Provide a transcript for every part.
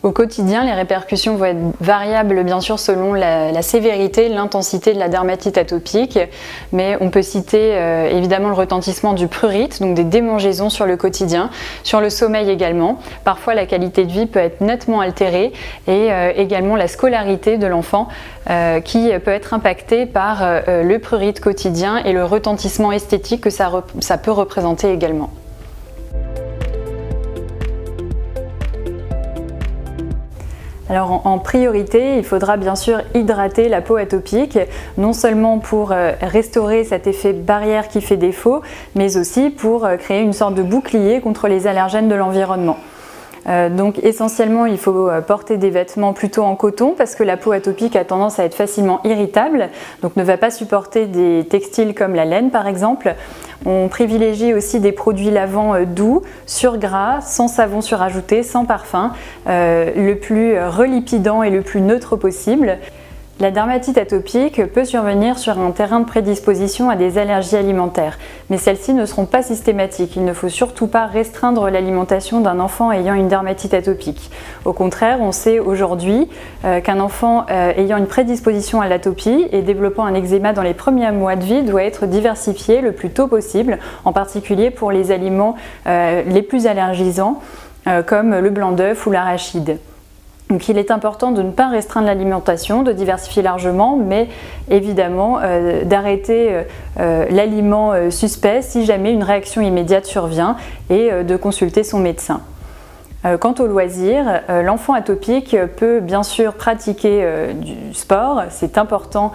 Au quotidien, les répercussions vont être variables bien sûr selon la sévérité, l'intensité de la dermatite atopique, mais on peut citer évidemment le retentissement du prurite, donc des démangeaisons sur le quotidien, sur le sommeil également. Parfois la qualité de vie peut être nettement altérée et également la scolarité de l'enfant qui peut être impactée par le prurite quotidien et le retentissement esthétique que ça peut représenter également. Alors en priorité, il faudra bien sûr hydrater la peau atopique, non seulement pour restaurer cet effet barrière qui fait défaut, mais aussi pour créer une sorte de bouclier contre les allergènes de l'environnement. Donc essentiellement il faut porter des vêtements plutôt en coton parce que la peau atopique a tendance à être facilement irritable, donc ne va pas supporter des textiles comme la laine par exemple. On privilégie aussi des produits lavants doux, sur gras, sans savon surajouté, sans parfum, le plus relipidant et le plus neutre possible. La dermatite atopique peut survenir sur un terrain de prédisposition à des allergies alimentaires, mais celles-ci ne seront pas systématiques. Il ne faut surtout pas restreindre l'alimentation d'un enfant ayant une dermatite atopique. Au contraire, on sait aujourd'hui qu'un enfant ayant une prédisposition à l'atopie et développant un eczéma dans les premiers mois de vie doit être diversifié le plus tôt possible, en particulier pour les aliments les plus allergisants, comme le blanc d'œuf ou l'arachide. Donc il est important de ne pas restreindre l'alimentation, de diversifier largement, mais évidemment d'arrêter l'aliment suspect si jamais une réaction immédiate survient et de consulter son médecin. Quant aux loisirs, l'enfant atopique peut bien sûr pratiquer du sport, c'est important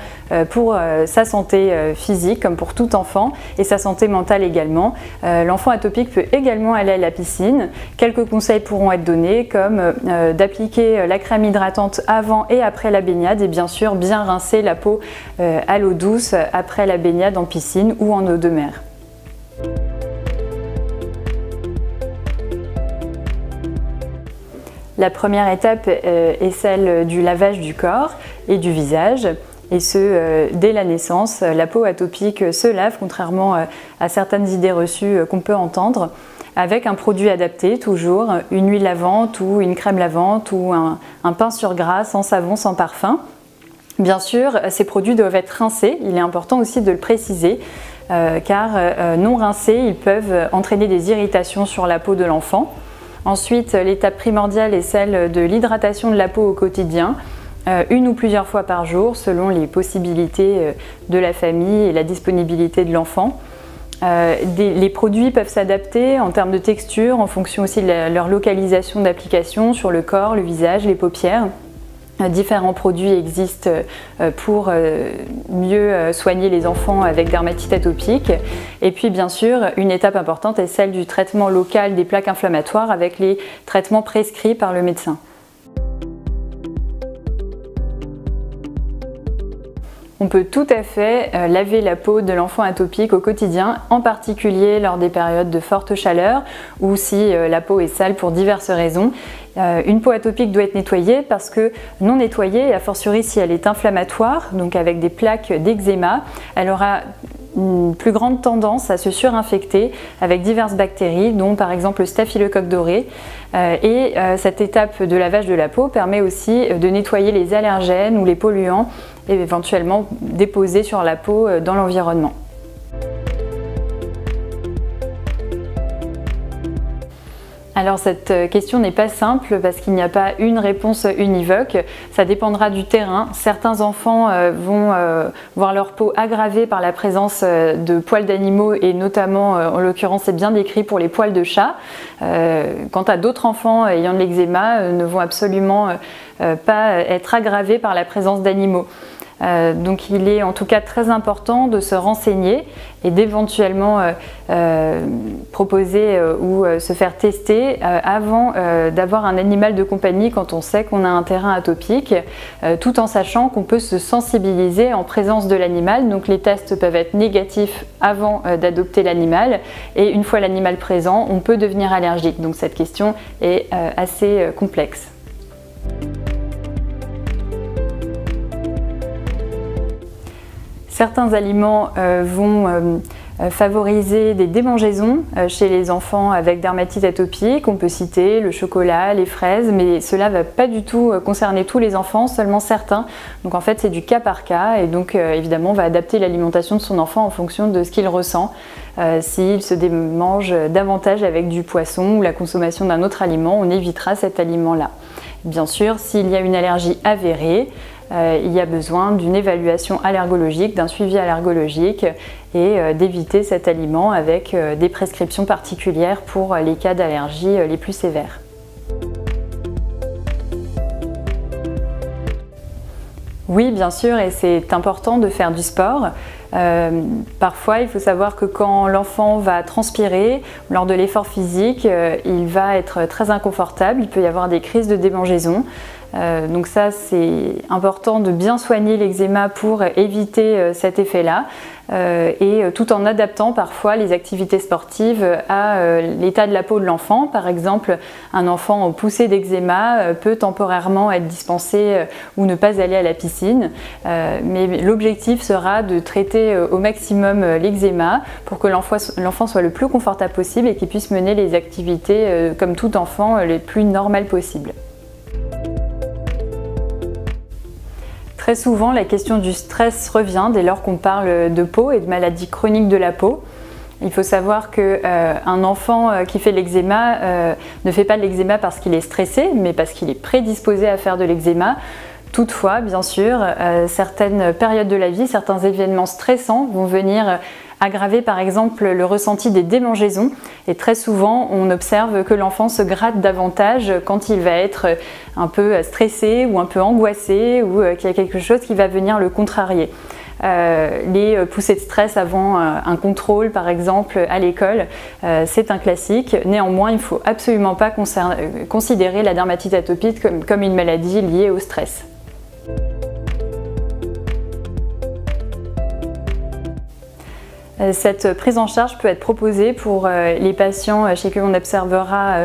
pour sa santé physique comme pour tout enfant et sa santé mentale également. L'enfant atopique peut également aller à la piscine. Quelques conseils pourront être donnés comme d'appliquer la crème hydratante avant et après la baignade et bien sûr bien rincer la peau à l'eau douce après la baignade en piscine ou en eau de mer. La première étape est celle du lavage du corps et du visage, et ce dès la naissance. La peau atopique se lave, contrairement à certaines idées reçues qu'on peut entendre, avec un produit adapté, toujours une huile lavante ou une crème lavante ou un pain sur gras, sans savon, sans parfum. Bien sûr, ces produits doivent être rincés, il est important aussi de le préciser, car non rincés, ils peuvent entraîner des irritations sur la peau de l'enfant. Ensuite, l'étape primordiale est celle de l'hydratation de la peau au quotidien, une ou plusieurs fois par jour selon les possibilités de la famille et la disponibilité de l'enfant. Les produits peuvent s'adapter en termes de texture en fonction aussi de leur localisation d'application sur le corps, le visage, les paupières. Différents produits existent pour mieux soigner les enfants avec dermatite atopique. Et puis bien sûr, une étape importante est celle du traitement local des plaques inflammatoires avec les traitements prescrits par le médecin. On peut tout à fait laver la peau de l'enfant atopique au quotidien, en particulier lors des périodes de forte chaleur ou si la peau est sale pour diverses raisons. Une peau atopique doit être nettoyée parce que non nettoyée, et a fortiori si elle est inflammatoire, donc avec des plaques d'eczéma, elle aura une plus grande tendance à se surinfecter avec diverses bactéries, dont par exemple le staphylocoque doré. Cette étape de lavage de la peau permet aussi de nettoyer les allergènes ou les polluants et éventuellement déposés sur la peau dans l'environnement. Alors cette question n'est pas simple parce qu'il n'y a pas une réponse univoque, ça dépendra du terrain. Certains enfants vont voir leur peau aggravée par la présence de poils d'animaux et notamment, en l'occurrence c'est bien décrit pour les poils de chat. Quant à d'autres enfants ayant de l'eczéma ne vont absolument pas être aggravés par la présence d'animaux. Donc il est en tout cas très important de se renseigner et d'éventuellement proposer ou se faire tester avant d'avoir un animal de compagnie quand on sait qu'on a un terrain atopique, tout en sachant qu'on peut se sensibiliser en présence de l'animal. Donc les tests peuvent être négatifs avant d'adopter l'animal et une fois l'animal présent, on peut devenir allergique. Donc cette question est assez complexe. Certains aliments vont Favoriser des démangeaisons chez les enfants avec dermatite atopique. On peut citer le chocolat, les fraises, mais cela ne va pas du tout concerner tous les enfants, seulement certains. Donc en fait c'est du cas par cas et donc évidemment on va adapter l'alimentation de son enfant en fonction de ce qu'il ressent. S'il se démange davantage avec du poisson ou la consommation d'un autre aliment, on évitera cet aliment-là. Bien sûr, s'il y a une allergie avérée, il y a besoin d'une évaluation allergologique, d'un suivi allergologique et d'éviter cet aliment avec des prescriptions particulières pour les cas d'allergie les plus sévères. Oui, bien sûr, et c'est important de faire du sport. Parfois, il faut savoir que quand l'enfant va transpirer lors de l'effort physique, il va être très inconfortable, il peut y avoir des crises de démangeaison. Donc ça, c'est important de bien soigner l'eczéma pour éviter cet effet-là et tout en adaptant parfois les activités sportives à l'état de la peau de l'enfant. Par exemple, un enfant en poussée d'eczéma peut temporairement être dispensé ou ne pas aller à la piscine, mais l'objectif sera de traiter au maximum l'eczéma pour que l'enfant soit le plus confortable possible et qu'il puisse mener les activités comme tout enfant les plus normales possibles. Très souvent, la question du stress revient dès lors qu'on parle de peau et de maladies chroniques de la peau. Il faut savoir qu'un enfant qui fait de l'eczéma ne fait pas de l'eczéma parce qu'il est stressé, mais parce qu'il est prédisposé à faire de l'eczéma. Toutefois, bien sûr, certaines périodes de la vie, certains événements stressants vont venir aggraver par exemple le ressenti des démangeaisons et très souvent on observe que l'enfant se gratte davantage quand il va être un peu stressé ou un peu angoissé ou qu'il y a quelque chose qui va venir le contrarier. Les poussées de stress avant un contrôle par exemple à l'école, c'est un classique. Néanmoins, il ne faut absolument pas considérer la dermatite atopique comme une maladie liée au stress. Cette prise en charge peut être proposée pour les patients chez qui on observera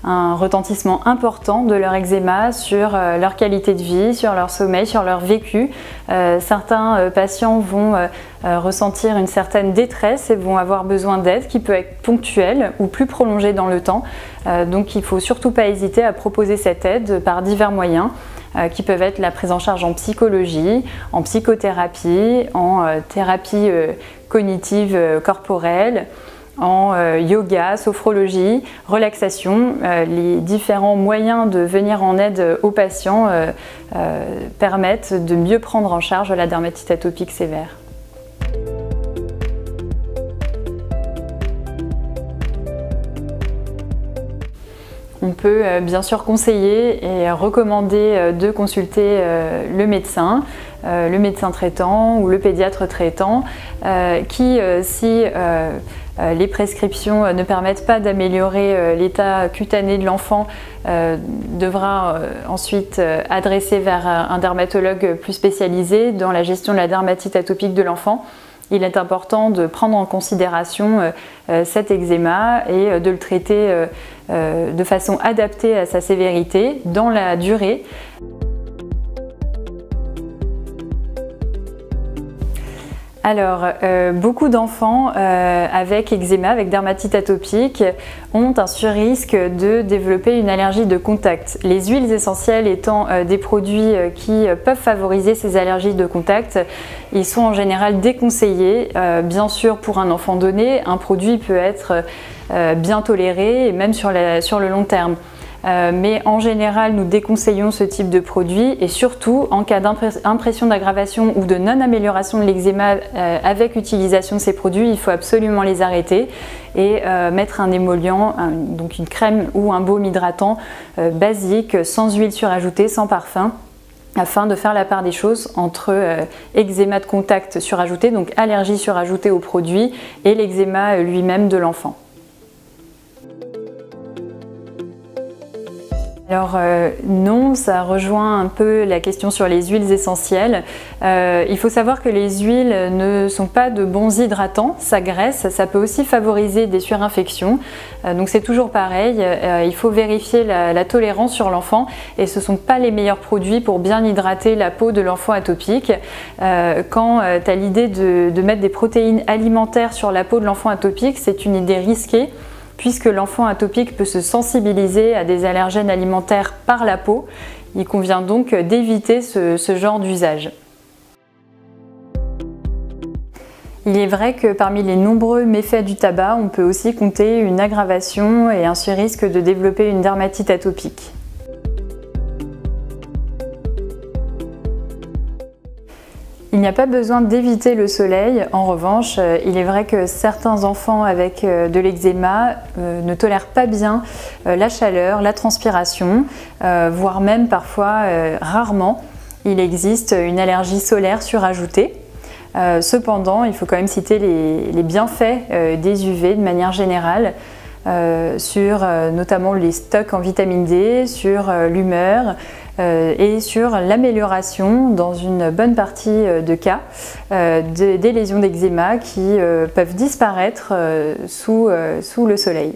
un retentissement important de leur eczéma sur leur qualité de vie, sur leur sommeil, sur leur vécu. Certains patients vont ressentir une certaine détresse et vont avoir besoin d'aide qui peut être ponctuelle ou plus prolongée dans le temps. Donc il ne faut surtout pas hésiter à proposer cette aide par divers moyens qui peuvent être la prise en charge en psychologie, en psychothérapie, en thérapie cognitive corporelle, en yoga, sophrologie, relaxation. Les différents moyens de venir en aide aux patients permettent de mieux prendre en charge la dermatite atopique sévère. On peut bien sûr conseiller et recommander de consulter le médecin traitant ou le pédiatre traitant qui, si les prescriptions ne permettent pas d'améliorer l'état cutané de l'enfant, devra ensuite adresser vers un dermatologue plus spécialisé dans la gestion de la dermatite atopique de l'enfant. Il est important de prendre en considération cet eczéma et de le traiter de façon adaptée à sa sévérité dans la durée. Alors, beaucoup d'enfants avec eczéma, avec dermatite atopique, ont un surrisque de développer une allergie de contact. Les huiles essentielles étant des produits qui peuvent favoriser ces allergies de contact, ils sont en général déconseillés. Bien sûr, pour un enfant donné, un produit peut être bien toléré et même sur le long terme. Mais en général, nous déconseillons ce type de produit et surtout en cas d'impression d'aggravation ou de non-amélioration de l'eczéma avec utilisation de ces produits, il faut absolument les arrêter et mettre un émollient, donc une crème ou un baume hydratant basique, sans huile surajoutée, sans parfum, afin de faire la part des choses entre eczéma de contact surajouté, donc allergie surajoutée au produit, et l'eczéma lui-même de l'enfant. Alors non, ça rejoint un peu la question sur les huiles essentielles. Il faut savoir que les huiles ne sont pas de bons hydratants, ça graisse, ça peut aussi favoriser des surinfections. Donc c'est toujours pareil, il faut vérifier la tolérance sur l'enfant et ce ne sont pas les meilleurs produits pour bien hydrater la peau de l'enfant atopique. Quand tu as l'idée de mettre des protéines alimentaires sur la peau de l'enfant atopique, c'est une idée risquée, puisque l'enfant atopique peut se sensibiliser à des allergènes alimentaires par la peau. Il convient donc d'éviter ce genre d'usage. Il est vrai que parmi les nombreux méfaits du tabac, on peut aussi compter une aggravation et un risque de développer une dermatite atopique. Il n'y a pas besoin d'éviter le soleil. En revanche, il est vrai que certains enfants avec de l'eczéma ne tolèrent pas bien la chaleur, la transpiration, voire même parfois, rarement, il existe une allergie solaire surajoutée. Cependant, il faut quand même citer les bienfaits des UV de manière générale, sur notamment les stocks en vitamine D, sur l'humeur, et sur l'amélioration, dans une bonne partie de cas, des lésions d'eczéma qui peuvent disparaître sous le soleil.